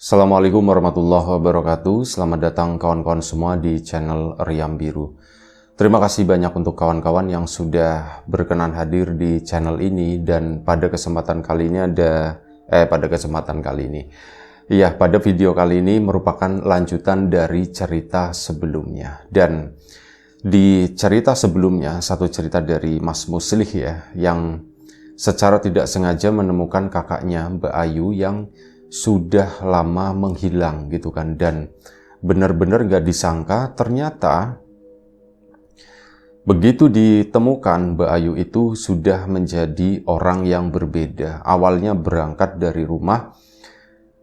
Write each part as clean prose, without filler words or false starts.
Assalamualaikum warahmatullahi wabarakatuh. Selamat datang kawan-kawan semua di channel Riam Biru. Terima kasih banyak untuk kawan-kawan yang sudah berkenan hadir di channel ini, dan pada kesempatan kali ini pada video kali ini merupakan lanjutan dari cerita sebelumnya. Dan di cerita sebelumnya, satu cerita dari Mas Muslih ya, yang secara tidak sengaja menemukan kakaknya Mbak Ayu yang sudah lama menghilang gitu kan, dan benar-benar gak disangka ternyata begitu ditemukan Mbak Ayu itu sudah menjadi orang yang berbeda. Awalnya berangkat dari rumah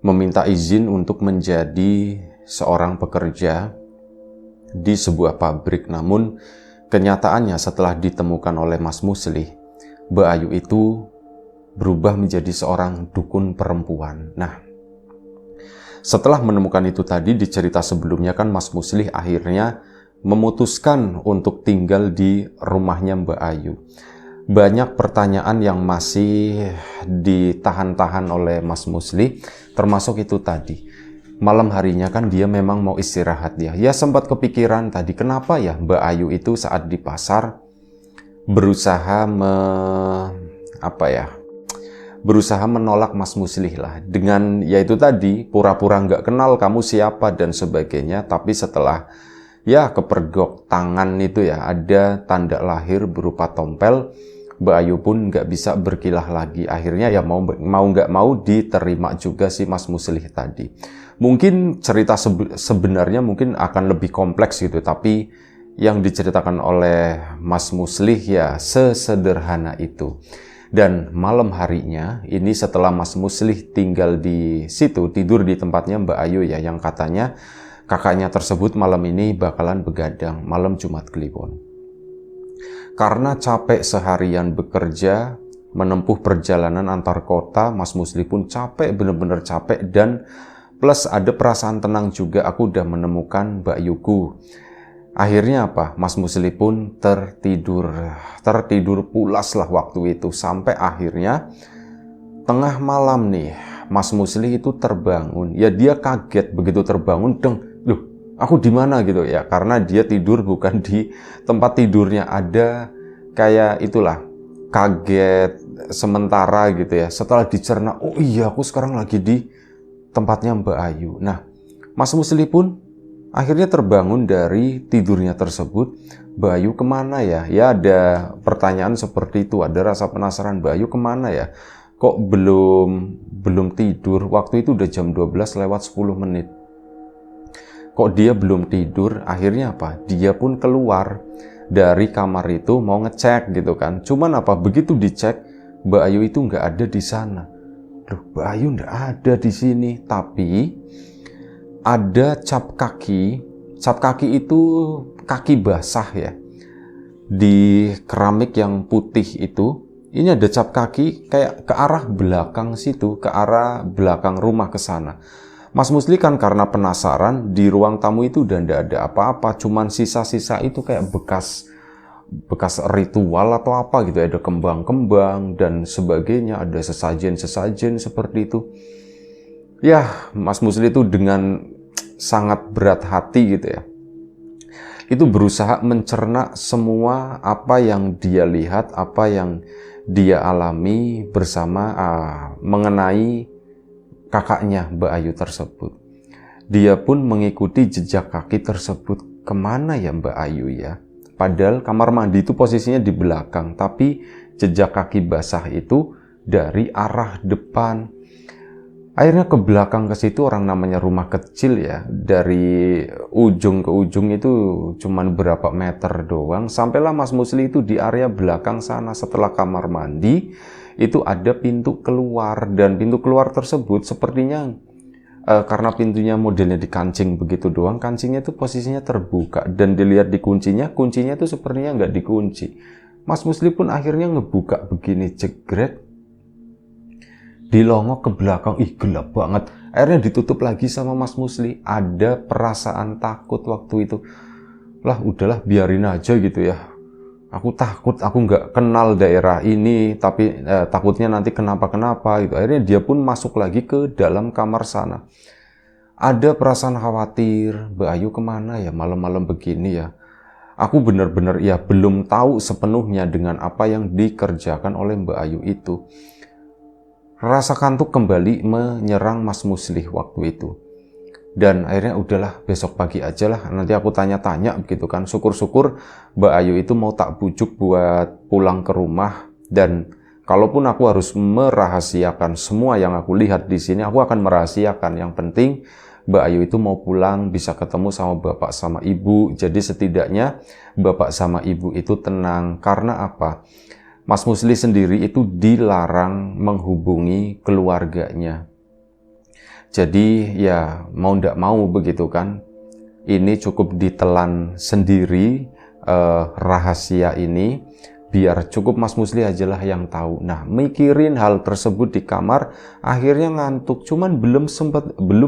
meminta izin untuk menjadi seorang pekerja di sebuah pabrik, namun kenyataannya setelah ditemukan oleh Mas Muslih, Mbak Ayu itu berubah menjadi seorang dukun perempuan. Nah, setelah menemukan itu tadi, di cerita sebelumnya kan Mas Muslih akhirnya memutuskan untuk tinggal di rumahnya Mbak Ayu. Banyak pertanyaan yang masih ditahan-tahan oleh Mas Muslih, termasuk itu tadi. Malam harinya kan dia memang mau istirahat dia. Ya sempat kepikiran tadi, kenapa ya Mbak Ayu itu saat di pasar berusaha berusaha menolak Mas Muslih lah, dengan yaitu tadi pura-pura nggak kenal kamu siapa dan sebagainya. Tapi setelah ya kepergok tangan itu ya, ada tanda lahir berupa tompel, Mbak Ayu pun nggak bisa berkilah lagi. Akhirnya ya mau nggak mau diterima juga si Mas Muslih tadi. Mungkin cerita sebenarnya mungkin akan lebih kompleks gitu, tapi yang diceritakan oleh Mas Muslih ya sesederhana itu. Dan malam harinya ini, setelah Mas Muslih tinggal di situ, tidur di tempatnya Mbak Ayu ya, yang katanya kakaknya tersebut malam ini bakalan begadang malam Jumat Kliwon. Karena capek seharian bekerja, menempuh perjalanan antar kota, Mas Muslih pun capek, bener-bener capek, dan plus ada perasaan tenang juga, aku udah menemukan Mbak Yuku. Akhirnya apa? Mas Muslih pun tertidur pulas lah waktu itu, sampai akhirnya tengah malam nih Mas Muslih itu terbangun. Ya dia kaget begitu terbangun, loh aku di mana gitu ya, karena dia tidur bukan di tempat tidurnya, ada kayak itulah kaget sementara gitu ya. Setelah dicerna, oh iya aku sekarang lagi di tempatnya Mbak Ayu. Nah, Mas Muslih pun akhirnya terbangun dari tidurnya tersebut. Mbak Ayu kemana ya? Ya ada pertanyaan seperti itu, ada rasa penasaran, Mbak Ayu kemana ya? Kok belum tidur? Waktu itu udah jam 12 lewat 10 menit. Kok dia belum tidur? Akhirnya apa? Dia pun keluar dari kamar itu mau ngecek gitu kan. Cuman apa? Begitu dicek, Mbak Ayu itu nggak ada di sana. Loh, Mbak Ayu nggak ada di sini, tapi ada cap kaki. Cap kaki itu kaki basah ya, di keramik yang putih itu. Ini ada cap kaki kayak ke arah belakang situ, ke arah belakang rumah ke sana. Mas Muslih kan karena penasaran, di ruang tamu itu udah nggak ada apa-apa, cuman sisa-sisa itu kayak bekas ritual atau apa gitu, ada kembang-kembang dan sebagainya, ada sesajen-sesajen seperti itu. Ya, Mas Muslih itu dengan sangat berat hati gitu ya, itu berusaha mencerna semua apa yang dia lihat, apa yang dia alami bersama mengenai kakaknya Mbak Ayu tersebut. Dia pun mengikuti jejak kaki tersebut. Kemana ya Mbak Ayu ya? Padahal kamar mandi itu posisinya di belakang, tapi jejak kaki basah itu dari arah depan. Akhirnya ke belakang ke situ, orang namanya rumah kecil ya, dari ujung ke ujung itu cuman berapa meter doang. Sampailah Mas Muslih itu di area belakang sana. Setelah kamar mandi itu ada pintu keluar, dan pintu keluar tersebut sepertinya karena pintunya modelnya dikancing begitu doang, kancingnya itu posisinya terbuka, dan dilihat kuncinya itu sepertinya nggak dikunci. Mas Muslih pun akhirnya ngebuka begini, jegret, dilongok ke belakang, gelap banget. Akhirnya ditutup lagi sama Mas Muslih. Ada perasaan takut waktu itu. Lah udahlah biarin aja gitu ya. Aku takut, aku nggak kenal daerah ini, tapi takutnya nanti kenapa-kenapa gitu. Akhirnya dia pun masuk lagi ke dalam kamar sana. ada perasaan khawatir, Mbak Ayu kemana ya malam-malam begini ya. Aku benar-benar ya belum tahu sepenuhnya dengan apa yang dikerjakan oleh Mbak Ayu itu. Rasa kantuk kembali menyerang Mas Muslih waktu itu. Dan akhirnya udahlah, besok pagi aja lah, nanti aku tanya-tanya begitu kan. Syukur-syukur Mbak Ayu itu mau tak bujuk buat pulang ke rumah. Dan kalaupun aku harus merahasiakan semua yang aku lihat di sini, aku akan merahasiakan. Yang penting Mbak Ayu itu mau pulang, bisa ketemu sama bapak sama ibu. Jadi setidaknya bapak sama ibu itu tenang. Karena apa? Mas Muslih sendiri itu dilarang menghubungi keluarganya. Jadi ya mau ndak mau begitu kan. Ini cukup ditelan sendiri rahasia ini. Biar cukup Mas Muslih aja lah yang tahu. Nah, mikirin hal tersebut di kamar, akhirnya ngantuk. Cuman belum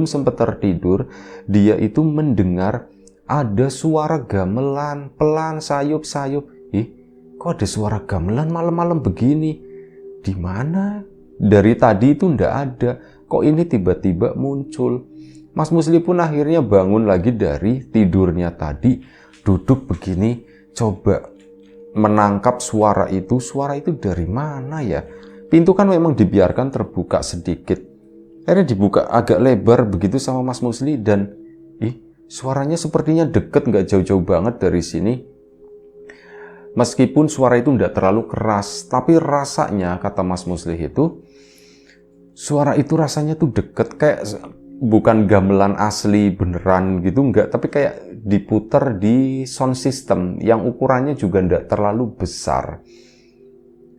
sempat tertidur, dia itu mendengar ada suara gamelan, pelan, sayup-sayup. Ih, kok ada suara gamelan malam-malam begini? Di mana? Dari tadi itu ndak ada. Kok ini tiba-tiba muncul? Mas Muslih pun akhirnya bangun lagi dari tidurnya tadi, duduk begini, coba menangkap suara itu dari mana ya? Pintu kan memang dibiarkan terbuka sedikit. Akhirnya dibuka agak lebar begitu sama Mas Muslih dan suaranya sepertinya deket, nggak jauh-jauh banget dari sini. Meskipun suara itu nggak terlalu keras, tapi rasanya, kata Mas Muslih itu, suara itu rasanya tuh deket, kayak bukan gamelan asli beneran gitu, enggak, tapi kayak diputer di sound system yang ukurannya juga enggak terlalu besar.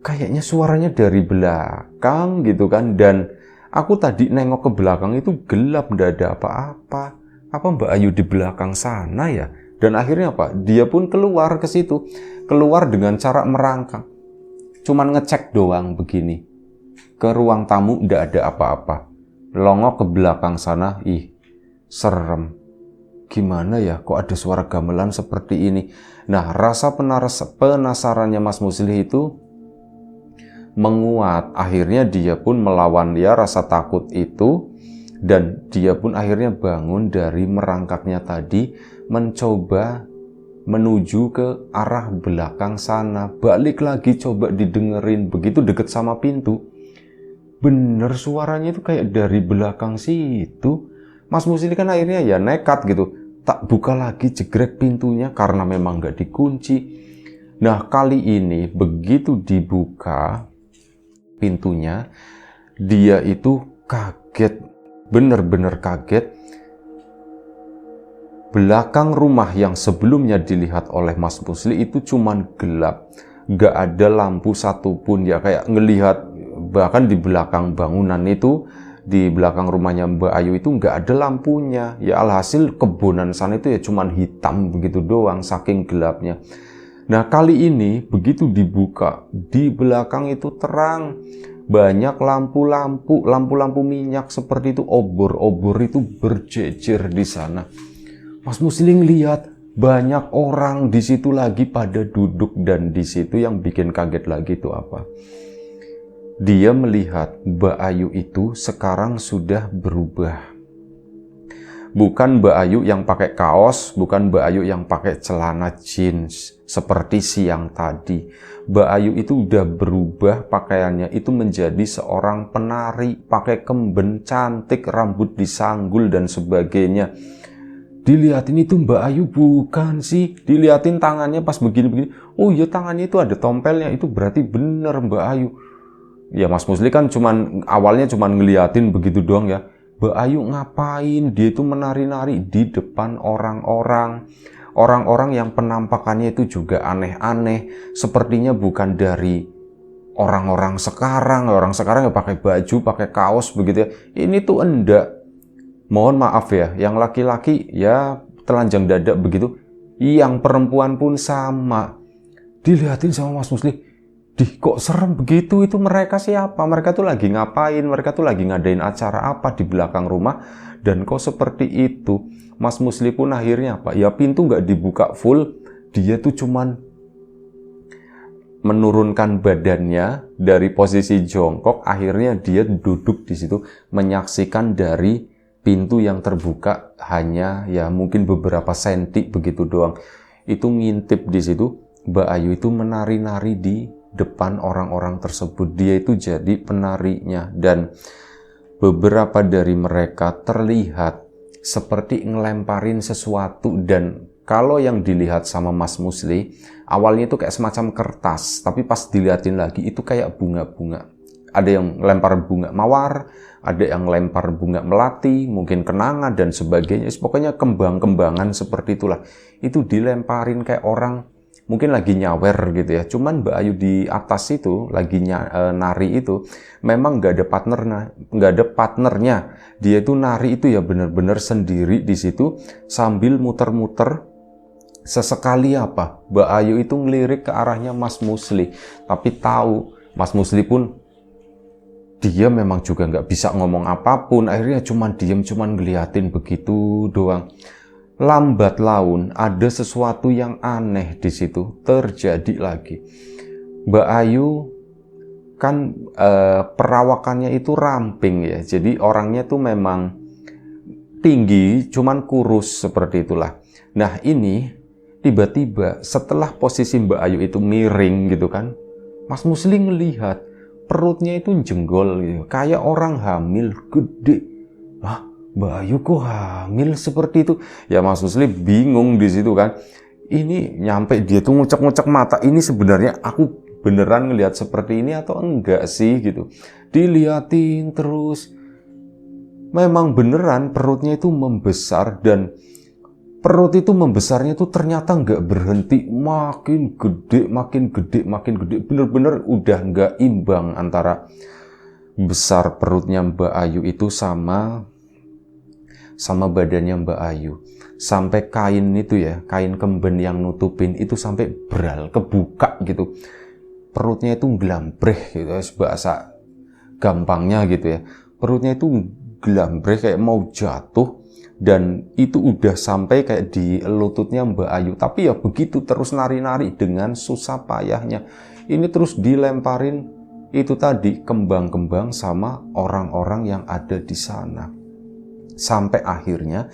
Kayaknya suaranya dari belakang gitu kan, dan aku tadi nengok ke belakang itu gelap, enggak ada apa-apa. Apa Mbak Ayu di belakang sana ya? Dan akhirnya apa? Dia pun keluar ke situ, keluar dengan cara merangkak. Cuman ngecek doang begini. Ke ruang tamu enggak ada apa-apa. Longok ke belakang sana, serem. Gimana ya, kok ada suara gamelan seperti ini? Nah, rasa penasarannya Mas Muslih itu menguat. Akhirnya dia pun melawan rasa takut itu, dan dia pun akhirnya bangun dari merangkaknya tadi, mencoba menuju ke arah belakang sana. Balik lagi coba didengerin, begitu deket sama pintu. Bener suaranya itu kayak dari belakang situ. Mas Muslih kan akhirnya ya nekat gitu, tak buka lagi jegrek pintunya karena memang nggak dikunci. Nah, kali ini begitu dibuka pintunya, dia itu kaget, bener-bener kaget. Belakang rumah yang sebelumnya dilihat oleh Mas Muslih itu cuman gelap, nggak ada lampu satupun, ya kayak ngelihat. Bahkan di belakang bangunan itu, di belakang rumahnya Mbak Ayu itu nggak ada lampunya. Ya alhasil kebonan sana itu ya cuman hitam begitu doang, saking gelapnya. Nah, kali ini begitu dibuka, di belakang itu terang. Banyak lampu-lampu minyak seperti itu, obor-obor itu berjejer di sana. Mas Muslih lihat banyak orang di situ lagi pada duduk, dan di situ yang bikin kaget lagi itu apa? Dia melihat Mbak Ayu itu sekarang sudah berubah. Bukan Mbak Ayu yang pakai kaos, bukan Mbak Ayu yang pakai celana jeans seperti siang tadi. Mbak Ayu itu udah berubah pakaiannya itu menjadi seorang penari, pakai kemben cantik, rambut disanggul dan sebagainya. Dilihatin itu Mbak Ayu bukan sih, dilihatin tangannya pas begini-begini. Oh iya, tangannya itu ada tompelnya, itu berarti bener Mbak Ayu. Ya Mas Muslih kan awalnya cuman ngeliatin begitu doang ya. Mbak Ayu ngapain? Dia itu menari-nari di depan orang-orang. Orang-orang yang penampakannya itu juga aneh-aneh. Sepertinya bukan dari orang-orang sekarang. Orang sekarang ya pakai baju, pakai kaos begitu ya. Ini tuh enggak. Mohon maaf ya, yang laki-laki ya telanjang dada begitu. Yang perempuan pun sama. Dilihatin sama Mas Muslih. Kok serem begitu, itu mereka siapa? Mereka tuh lagi ngapain? Mereka tuh lagi ngadain acara apa di belakang rumah? Dan kok seperti itu? Mas Muslih pun akhirnya apa? Ya pintu nggak dibuka full, dia tuh cuman menurunkan badannya dari posisi jongkok. Akhirnya dia duduk di situ menyaksikan dari pintu yang terbuka hanya ya mungkin beberapa senti begitu doang. Itu ngintip di situ, Mbak Ayu itu menari-nari di depan orang-orang tersebut. Dia itu jadi penarinya, dan beberapa dari mereka terlihat seperti ngelemparin sesuatu. Dan kalau yang dilihat sama Mas Musli, awalnya itu kayak semacam kertas, tapi pas dilihatin lagi itu kayak bunga-bunga. Ada yang lempar bunga mawar, ada yang lempar bunga melati, mungkin kenanga dan sebagainya. Pokoknya kembang-kembangan seperti itulah. Itu dilemparin kayak orang mungkin lagi nyawer gitu ya. Cuman Mbak Ayu di atas itu lagi nari itu memang nggak ada partnernya. Dia itu nari itu ya benar-benar sendiri di situ sambil muter-muter. Sesekali apa, Mbak Ayu itu ngelirik ke arahnya Mas Musli, tapi tahu Mas Musli pun dia memang juga nggak bisa ngomong apapun. Akhirnya cuman diem, cuman ngeliatin begitu doang. Lambat laun ada sesuatu yang aneh di situ terjadi lagi. Mbak Ayu kan perawakannya itu ramping ya. Jadi orangnya tuh memang tinggi, cuman kurus seperti itulah. Nah ini tiba-tiba setelah posisi Mbak Ayu itu miring gitu kan, Mas Musli ngelihat perutnya itu jenggol gitu, kayak orang hamil gede. Hah, Mbak Ayu kok hamil seperti itu? Ya Mas Musli bingung di situ kan. Ini nyampe dia tuh ngucek-ngucek mata. Ini sebenarnya aku beneran ngelihat seperti ini atau enggak sih gitu. Diliatin terus. Memang beneran perutnya itu membesar, dan perut itu membesarnya itu ternyata nggak berhenti, makin gede, makin gede, makin gede. Bener-bener udah nggak imbang antara besar perutnya Mbak Ayu itu sama badannya Mbak Ayu. Sampai kain itu ya, kain kemben yang nutupin itu sampai beral, kebuka gitu. Perutnya itu gelambreh gitu, bahasa gampangnya gitu ya. Perutnya itu gelambreh kayak mau jatuh. Dan itu udah sampai kayak di lututnya Mbak Ayu. Tapi ya begitu terus nari-nari dengan susah payahnya. Ini terus dilemparin itu tadi kembang-kembang sama orang-orang yang ada di sana. Sampai akhirnya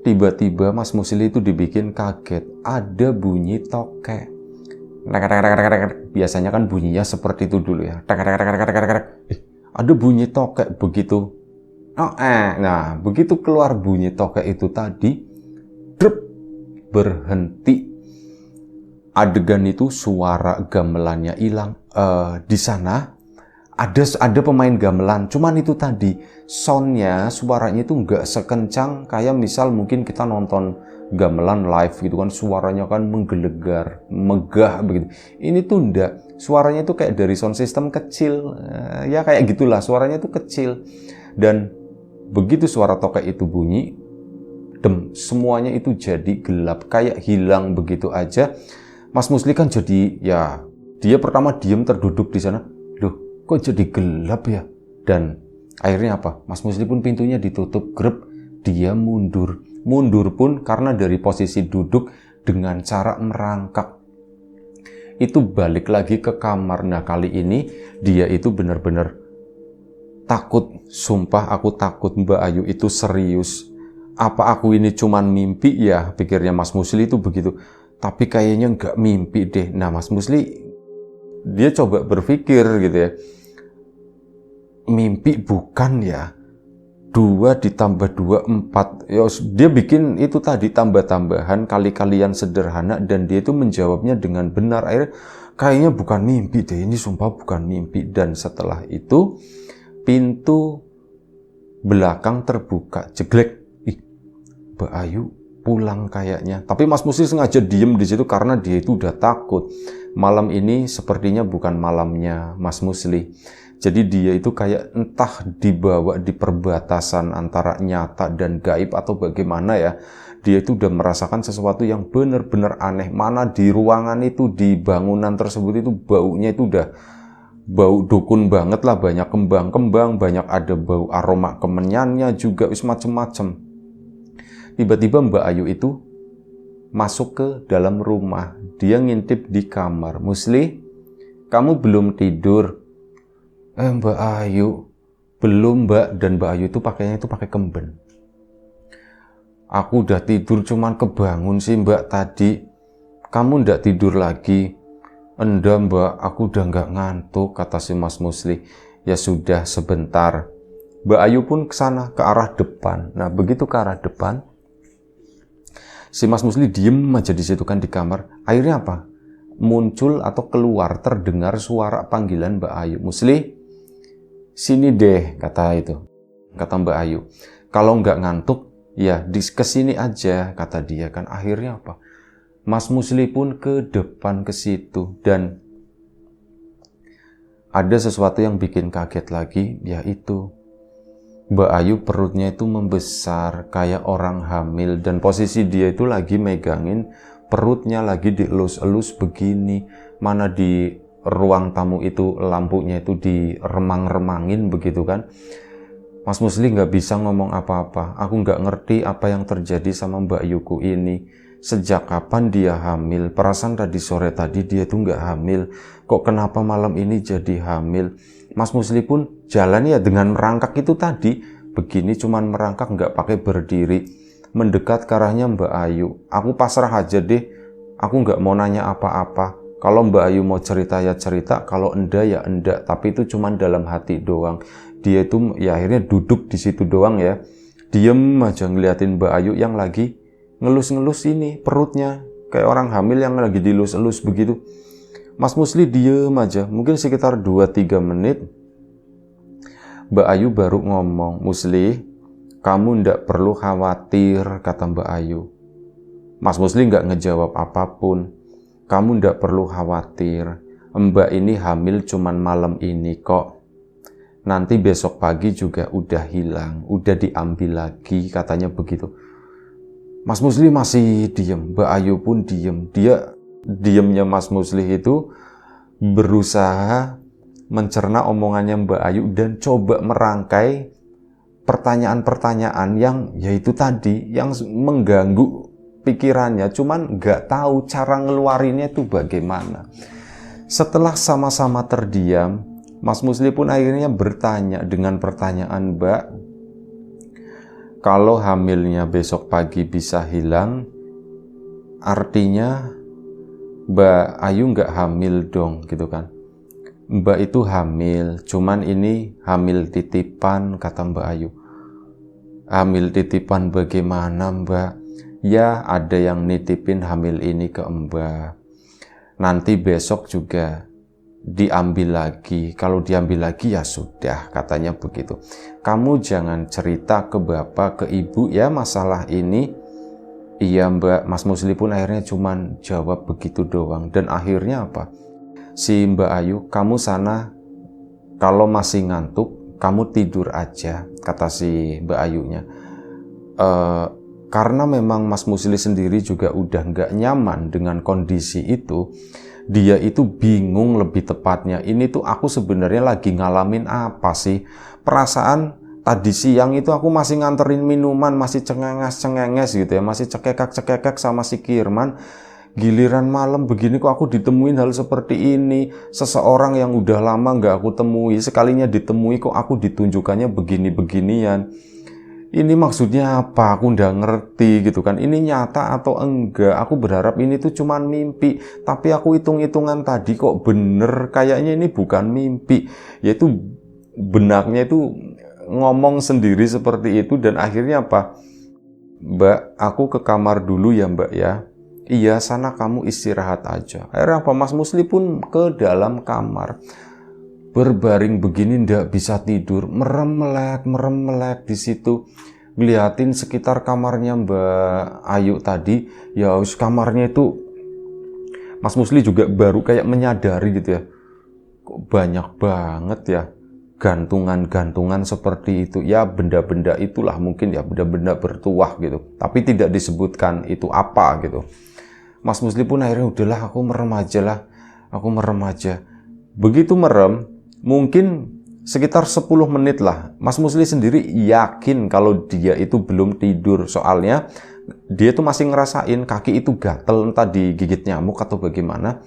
tiba-tiba Mas Musli itu dibikin kaget. Ada bunyi tokek. Biasanya kan bunyinya seperti itu dulu ya. Ada bunyi tokek begitu. Nah, begitu keluar bunyi tokek itu tadi, berhenti. Adegan itu suara gamelannya hilang. Di sana ada pemain gamelan, cuman itu tadi soundnya, suaranya itu nggak sekencang kayak misal mungkin kita nonton gamelan live gitu kan, suaranya kan menggelegar, megah begitu. Ini tuh enggak, suaranya tuh kayak dari sound system kecil, ya kayak gitulah, suaranya tuh kecil. Dan begitu suara tokek itu bunyi, semuanya itu jadi gelap, kayak hilang begitu aja. Mas Musli kan jadi, ya dia pertama diem terduduk di sana. Loh, kok jadi gelap ya? Dan akhirnya apa? Mas Musli pun pintunya ditutup, grep, dia mundur. Mundur pun karena dari posisi duduk dengan cara merangkak. Itu balik lagi ke kamar. Nah kali ini dia itu benar-benar takut, sumpah aku takut. Mbak Ayu itu serius. Apa aku ini cuman mimpi ya? Pikirnya Mas Musli itu begitu. Tapi kayaknya nggak mimpi deh. Nah Mas Musli, dia coba berpikir gitu ya. Mimpi bukan ya? 2 ditambah 2, 4. Ya, dia bikin itu tadi tambah-tambahan, kali-kalian sederhana. Dan dia itu menjawabnya dengan benar. Akhirnya kayaknya bukan mimpi deh. Ini sumpah bukan mimpi. Dan setelah itu pintu belakang terbuka, jeglek. Mbak Ayu pulang kayaknya. Tapi Mas Musli sengaja diem di situ karena dia itu udah takut. Malam ini sepertinya bukan malamnya Mas Musli. Jadi dia itu kayak entah dibawa di perbatasan antara nyata dan gaib atau bagaimana ya. Dia itu udah merasakan sesuatu yang benar-benar aneh. Mana di ruangan itu, di bangunan tersebut itu baunya itu udah bau dukun banget lah, banyak kembang-kembang, banyak ada bau aroma kemenyannya juga, macem-macem. Tiba-tiba Mbak Ayu itu masuk ke dalam rumah. Dia ngintip di kamar. Musli, kamu belum tidur? Mbak Ayu, Belum Mbak, dan Mbak Ayu itu pakainya itu pakai kemben. Aku udah tidur cuman kebangun sih Mbak tadi. Kamu ndak tidur lagi? Enggak Mbak, aku udah nggak ngantuk, kata si Mas Musli. Ya sudah sebentar. Mbak Ayu pun ke sana, ke arah depan. Nah begitu ke arah depan, si Mas Musli diem aja di situ kan di kamar. Akhirnya apa? Muncul atau keluar terdengar suara panggilan Mbak Ayu. Musli, sini deh, kata Mbak Ayu. Kalau nggak ngantuk, ya kesini aja, kata dia kan. Akhirnya apa? Mas Musli pun ke depan ke situ, dan ada sesuatu yang bikin kaget lagi, yaitu Mbak Ayu perutnya itu membesar kayak orang hamil, dan posisi dia itu lagi megangin perutnya, lagi dielus-elus begini. Mana di ruang tamu itu lampunya itu diremang-remangin begitu kan. Mas Musli nggak bisa ngomong apa-apa. Aku nggak ngerti apa yang terjadi sama Mbak Yuku ini. Sejak kapan dia hamil? Perasaan tadi sore tadi dia tuh nggak hamil. Kok kenapa malam ini jadi hamil? Mas Musli pun jalan ya dengan merangkak itu tadi. Begini cuman merangkak, nggak pakai berdiri. Mendekat ke arahnya Mbak Ayu. Aku pasrah aja deh. Aku nggak mau nanya apa-apa. Kalau Mbak Ayu mau cerita ya cerita. Kalau enggak ya enggak. Tapi itu cuman dalam hati doang. Dia itu ya akhirnya duduk di situ doang ya. Diem aja ngeliatin Mbak Ayu yang lagi ngelus-ngelus ini perutnya. Kayak orang hamil yang lagi dilus-elus begitu. Mas Musli diem aja. Mungkin sekitar 2-3 menit. Mbak Ayu baru ngomong, Musli, kamu ndak perlu khawatir, kata Mbak Ayu. Mas Musli nggak ngejawab apapun. Kamu ndak perlu khawatir. Mbak ini hamil cuman malam ini kok. Nanti besok pagi juga udah hilang, udah diambil lagi, katanya begitu. Mas Musli masih diem, Mbak Ayu pun diem. Diemnya Mas Musli itu berusaha mencerna omongannya Mbak Ayu dan coba merangkai pertanyaan-pertanyaan yang yaitu tadi yang mengganggu pikirannya, cuman nggak tahu cara ngeluarinnya itu bagaimana. Setelah sama-sama terdiam, Mas Musli pun akhirnya bertanya dengan pertanyaan, Mbak, kalau hamilnya besok pagi bisa hilang, artinya Mbak Ayu nggak hamil dong, gitu kan. Mbak itu hamil, cuman ini hamil titipan, kata Mbak Ayu. Hamil titipan bagaimana Mbak? Ya ada yang nitipin hamil ini ke Mbak. Nanti besok juga diambil lagi. Kalau diambil lagi ya sudah, katanya begitu. Kamu jangan cerita ke bapak, ke ibu ya masalah ini. Iya Mbak. Mas Musli pun akhirnya cuman jawab begitu doang. Dan akhirnya apa? Si Mbak Ayu, kamu sana kalau masih ngantuk, kamu tidur aja, kata si Mbak Ayunya. Karena memang Mas Musli sendiri juga udah nggak nyaman dengan kondisi itu. Dia itu bingung lebih tepatnya. Ini tuh aku sebenarnya lagi ngalamin apa sih? Perasaan tadi siang itu aku masih nganterin minuman, masih cengenges gitu ya, masih cekekak sama si Kirman. Giliran malam begini kok aku ditemuin hal seperti ini. Seseorang yang udah lama nggak aku temui, sekalinya ditemui kok aku ditunjukkannya begini-beginian. Ini maksudnya apa? Aku nggak ngerti gitu kan. Ini nyata atau enggak? Aku berharap ini tuh cuman mimpi. Tapi aku hitung-hitungan tadi kok bener. Kayaknya ini bukan mimpi. Yaitu benaknya itu ngomong sendiri seperti itu. Dan akhirnya apa? Mbak, aku ke kamar dulu ya Mbak ya. Iya, sana kamu istirahat aja. Akhirnya apa? Mas Musli pun ke dalam kamar. Berbaring begini ndak bisa tidur, merem-melek di situ, ngeliatin sekitar kamarnya Mbak Ayu tadi. Ya kamarnya itu Mas Musli juga baru kayak menyadari gitu ya, kok banyak banget ya gantungan-gantungan seperti itu. Ya benda-benda itulah mungkin ya, benda-benda bertuah gitu, tapi tidak disebutkan itu apa gitu. Mas Musli pun akhirnya udahlah aku merem aja. Begitu merem, mungkin sekitar 10 menit lah. Mas Musli sendiri yakin kalau dia itu belum tidur. Soalnya dia itu masih ngerasain kaki itu gatel, entah digigit nyamuk atau bagaimana.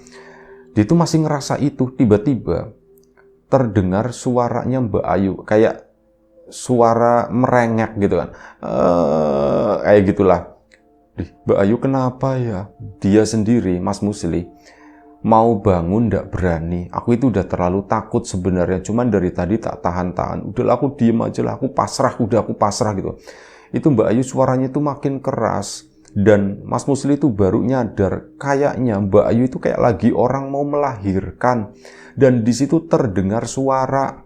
Dia itu masih ngerasa itu. Tiba-tiba terdengar suaranya Mbak Ayu. Kayak suara merengek gitu kan. Kayak gitulah. Mbak Ayu kenapa ya? Dia sendiri, Mas Musli, mau bangun ndak berani. Aku itu udah terlalu takut sebenarnya. Cuman dari tadi tak tahan-tahan. Udahlah aku diem aja lah. Aku pasrah gitu. Itu Mbak Ayu suaranya itu makin keras. Dan Mas Musli itu baru nyadar. Kayaknya Mbak Ayu itu kayak lagi orang mau melahirkan. Dan di situ terdengar suara,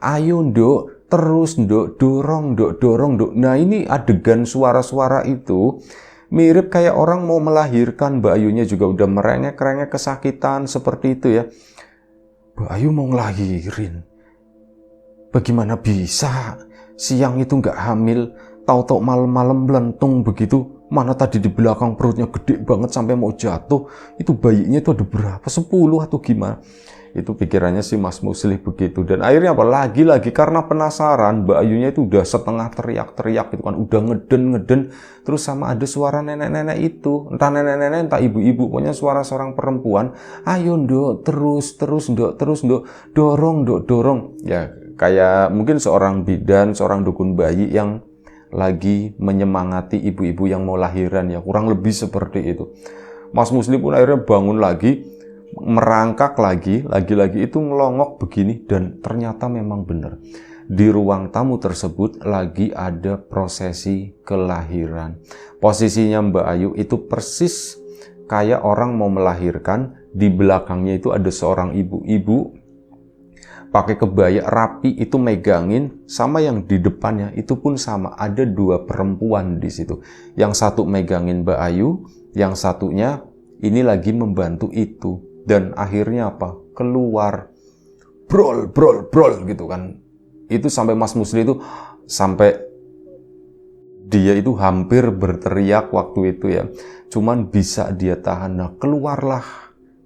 ayo nduk, terus nduk, dorong nduk. Nah ini adegan suara-suara itu mirip kayak orang mau melahirkan. Mbak Ayunya juga udah merengek-rengek kesakitan seperti itu ya. Mbak Ayu mau ngelahirin. Bagaimana bisa? Siang itu nggak hamil, tahu-tahu malam-malam melentung begitu. Mana tadi di belakang perutnya gede banget sampai mau jatuh. Itu bayinya itu ada berapa? 10 atau gimana? Itu pikirannya si Mas Musli begitu. Dan akhirnya apa? Lagi-lagi karena penasaran, Mbak Ayunya itu udah setengah teriak-teriak gitu kan. Udah ngeden. Terus sama ada suara nenek-nenek itu. Entah nenek-nenek, entah ibu-ibu. Pokoknya suara seorang perempuan. Ayo nduk, terus nduk. Dorong. Ya kayak mungkin seorang bidan, seorang dukun bayi yang lagi menyemangati ibu-ibu yang mau lahiran ya. Kurang lebih seperti itu. Mas Musli pun akhirnya bangun lagi, merangkak lagi itu ngelongok begini, dan ternyata memang benar. Di ruang tamu tersebut lagi ada prosesi kelahiran. Posisinya Mbak Ayu itu persis kayak orang mau melahirkan. Di belakangnya itu ada seorang ibu-ibu pakai kebaya rapi itu megangin, sama yang di depannya itu pun sama, ada 2 perempuan di situ. Yang satu megangin Mbak Ayu, yang satunya ini lagi membantu itu. Dan akhirnya apa? Keluar brol gitu kan. Itu sampai Mas Musli itu sampai dia itu hampir berteriak waktu itu ya. Cuman bisa dia tahan. Nah, keluarlah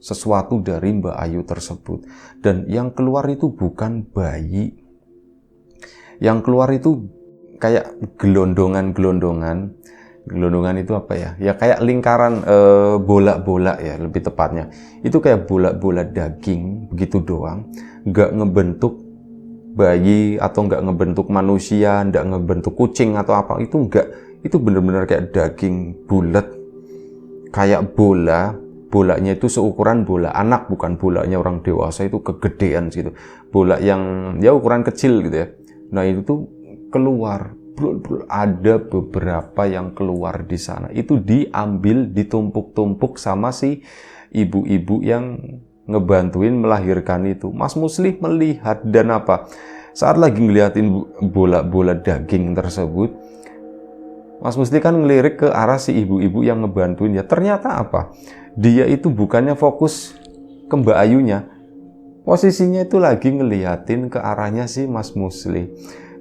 sesuatu dari Mbak Ayu tersebut. Dan yang keluar itu bukan bayi. Yang keluar itu kayak gelondongan. Gelondongan itu apa ya? Ya kayak lingkaran bola-bola ya lebih tepatnya. Itu kayak bola-bola daging begitu doang. Nggak ngebentuk bayi atau nggak ngebentuk manusia, nggak ngebentuk kucing atau apa. Itu nggak. Itu bener-bener kayak daging bulat. Kayak bola. Bolanya itu seukuran bola anak, bukan bolanya orang dewasa, itu kegedean gitu. Bola yang ya ukuran kecil gitu ya. Nah itu tuh keluar, ada beberapa yang keluar di sana. Itu diambil, ditumpuk-tumpuk sama si ibu-ibu yang ngebantuin melahirkan itu. Mas Musli melihat dan apa? Saat lagi ngeliatin bola-bola daging tersebut, Mas Musli kan ngelirik ke arah si ibu-ibu yang ngebantuin ya. Ternyata apa? Dia itu bukannya fokus ke Mbak Ayunya. Posisinya itu lagi ngeliatin ke arahnya si Mas Musli.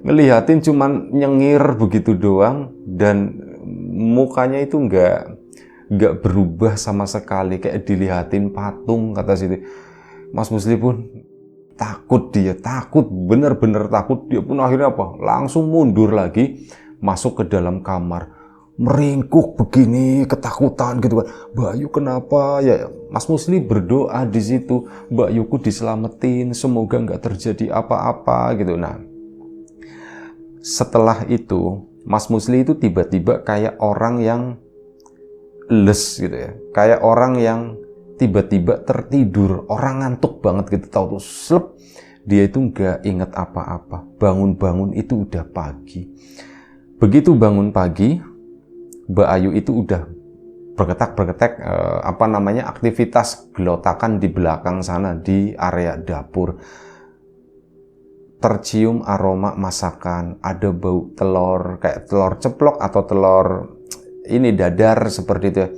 Ngeliatin cuman nyengir begitu doang. Dan mukanya itu nggak berubah sama sekali. Kayak dilihatin patung kata situ. Mas Musli pun takut, dia takut. Bener-bener takut. Dia pun akhirnya apa? Langsung mundur lagi. Masuk ke dalam kamar. Meringkuk begini, ketakutan gitu kan. Mbak Ayu kenapa? Ya Mas Musli berdoa di situ, Mbak Ayuku diselamatin, semoga nggak terjadi apa-apa gitu. Nah, setelah itu Mas Musli itu tiba-tiba kayak orang yang les gitu ya, kayak orang yang tiba-tiba tertidur, orang ngantuk banget gitu, tahu tuh slep, dia itu nggak inget apa-apa. Bangun-bangun itu udah pagi. Begitu bangun pagi, Mbak Ayu itu udah bergetak aktivitas gelotakan di belakang sana di area dapur. Tercium aroma masakan, ada bau telur, kayak telur ceplok atau telur ini dadar seperti itu ya.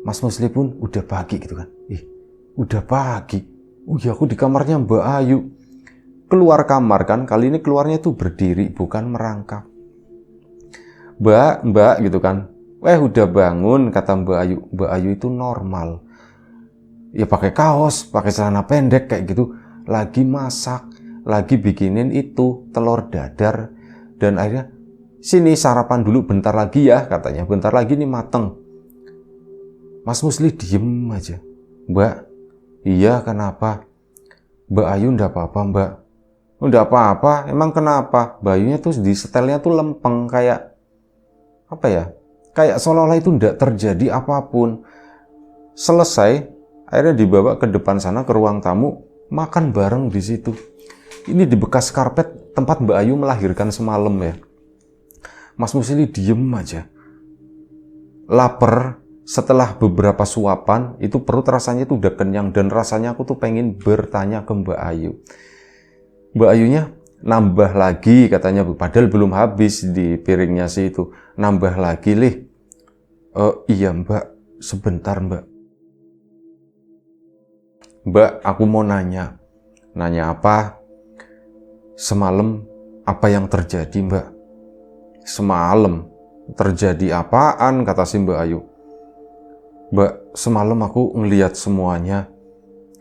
Mas Musli pun udah pagi gitu kan. Udah pagi. Ya aku di kamarnya Mbak Ayu. Keluar kamar kan, kali ini keluarnya tuh berdiri bukan merangkak. Mbak gitu kan. Udah bangun, kata Mbak Ayu. Mbak Ayu itu normal. Ya pakai kaos, pakai celana pendek kayak gitu. Lagi masak, lagi bikinin itu telur dadar. Dan akhirnya, sini sarapan dulu bentar lagi ya katanya. Bentar lagi nih mateng. Mas Musli diem aja. Mbak, iya kenapa? Mbak Ayu ndak apa-apa Mbak. Udah apa-apa, emang kenapa? Mbak Ayunya tuh di setelnya tuh lempeng, kayak apa ya? Kayak seolah-olah itu tidak terjadi apapun. Selesai, akhirnya dibawa ke depan sana ke ruang tamu, makan bareng di situ. Ini di bekas karpet tempat Mbak Ayu melahirkan semalam ya. Mas Musli diem aja. Lapar, setelah beberapa suapan, itu perut rasanya tuh udah kenyang, dan rasanya aku tuh pengen bertanya ke Mbak Ayu. Mbak Ayunya nambah lagi katanya, padahal belum habis di piringnya sih itu. Nambah lagi, Lih. Iya Mbak, sebentar Mbak. Mbak, aku mau nanya. Nanya apa? Semalam apa yang terjadi Mbak? Semalam terjadi apaan? Kata si Mbak Ayu. Mbak, semalam aku ngelihat semuanya.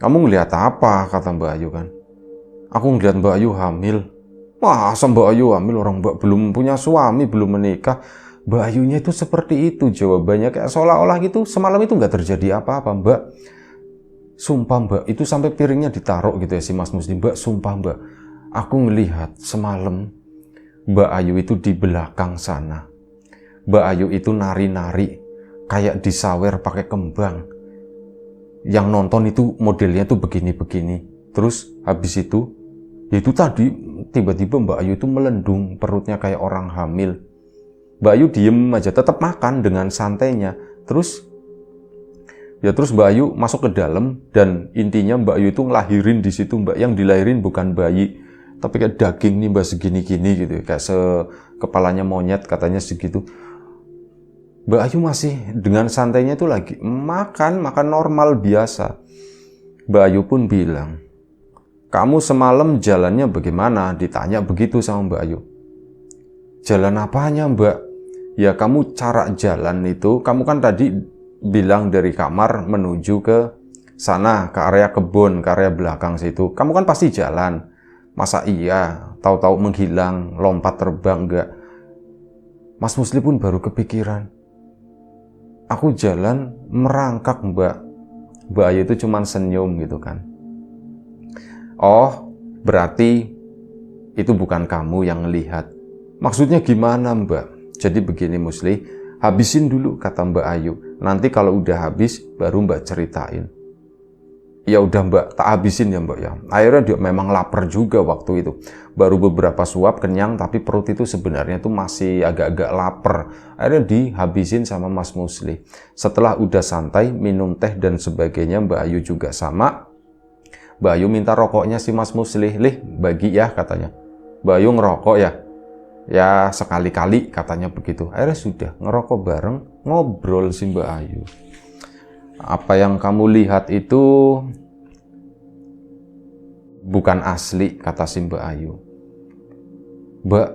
Kamu ngelihat apa? Kata Mbak Ayu kan. Aku ngelihat Mbak Ayu hamil. Masa Mbak Ayu hamil, orang Mbak belum punya suami, belum menikah. Mbak Ayunya itu seperti itu jawabannya, kayak seolah-olah gitu semalam itu nggak terjadi apa-apa Mbak. Sumpah Mbak, itu sampai piringnya ditaruh gitu ya si Mas Musli. Mbak, sumpah Mbak, aku ngelihat semalam Mbak Ayu itu di belakang sana. Mbak Ayu itu nari-nari kayak disawer pakai kembang. Yang nonton itu modelnya tuh begini-begini. Terus habis itu, ya itu tadi tiba-tiba Mbak Ayu itu melendung, perutnya kayak orang hamil. Mbak Ayu diem aja, tetap makan dengan santainya. Terus Mbak Ayu masuk ke dalam, dan intinya Mbak Ayu itu ngelahirin di situ Mbak. Yang dilahirin bukan bayi, tapi kayak daging nih Mbak, segini-gini gitu, kayak kepalanya monyet katanya segitu. Mbak Ayu masih dengan santainya itu lagi makan normal biasa. Mbak Ayu pun bilang, kamu semalam jalannya bagaimana? Ditanya begitu sama Mbak Ayu. Jalan apanya Mbak? Ya kamu cara jalan itu, kamu kan tadi bilang dari kamar menuju ke sana, ke area kebun, ke area belakang situ. Kamu kan pasti jalan. Masa iya, tahu-tahu menghilang, lompat terbang, enggak? Mas Musli pun baru kepikiran. Aku jalan merangkak Mbak. Mbak Ayu itu cuman senyum gitu kan. Oh, berarti itu bukan kamu yang lihat. Maksudnya gimana Mbak? Jadi begini Musli, habisin dulu kata Mbak Ayu. Nanti kalau udah habis, baru Mbak ceritain. Ya udah Mbak, tak habisin ya Mbak ya. Akhirnya dia memang lapar juga waktu itu. Baru beberapa suap kenyang, tapi perut itu sebenarnya tuh masih agak-agak lapar. Akhirnya dihabisin sama Mas Musli. Setelah udah santai, minum teh dan sebagainya, Mbak Ayu juga sama. Mbak Ayu minta rokoknya si Mas Musli. Lih, bagi ya katanya. Mbak Ayu ngerokok ya? Ya sekali-kali katanya begitu. Akhirnya sudah ngerokok bareng, ngobrol si Mbak Ayu. Apa yang kamu lihat itu bukan asli, kata si Mbak Ayu. Mbak,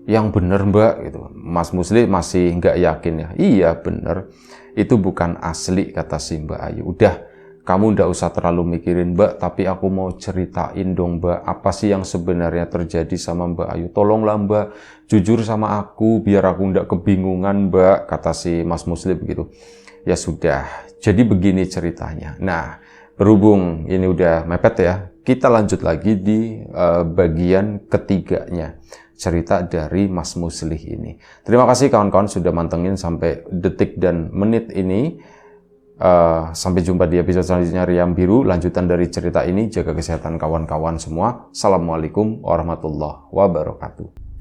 yang bener Mbak, gitu. Mas Musli masih nggak yakin ya. Iya bener, itu bukan asli, kata si Mbak Ayu. Udah, kamu nggak usah terlalu mikirin Mbak, tapi aku mau ceritain dong Mbak, apa sih yang sebenarnya terjadi sama Mbak Ayu. Tolonglah Mbak, jujur sama aku, biar aku nggak kebingungan Mbak, kata si Mas Musli begitu. Ya sudah, jadi begini ceritanya. Nah, berhubung ini udah mepet ya, kita lanjut lagi di bagian ketiganya. Cerita dari Mas Musli ini. Terima kasih kawan-kawan sudah mantengin sampai detik dan menit ini. Sampai jumpa di episode selanjutnya Riam Biru. Lanjutan dari cerita ini, jaga kesehatan kawan-kawan semua. Assalamualaikum warahmatullahi wabarakatuh.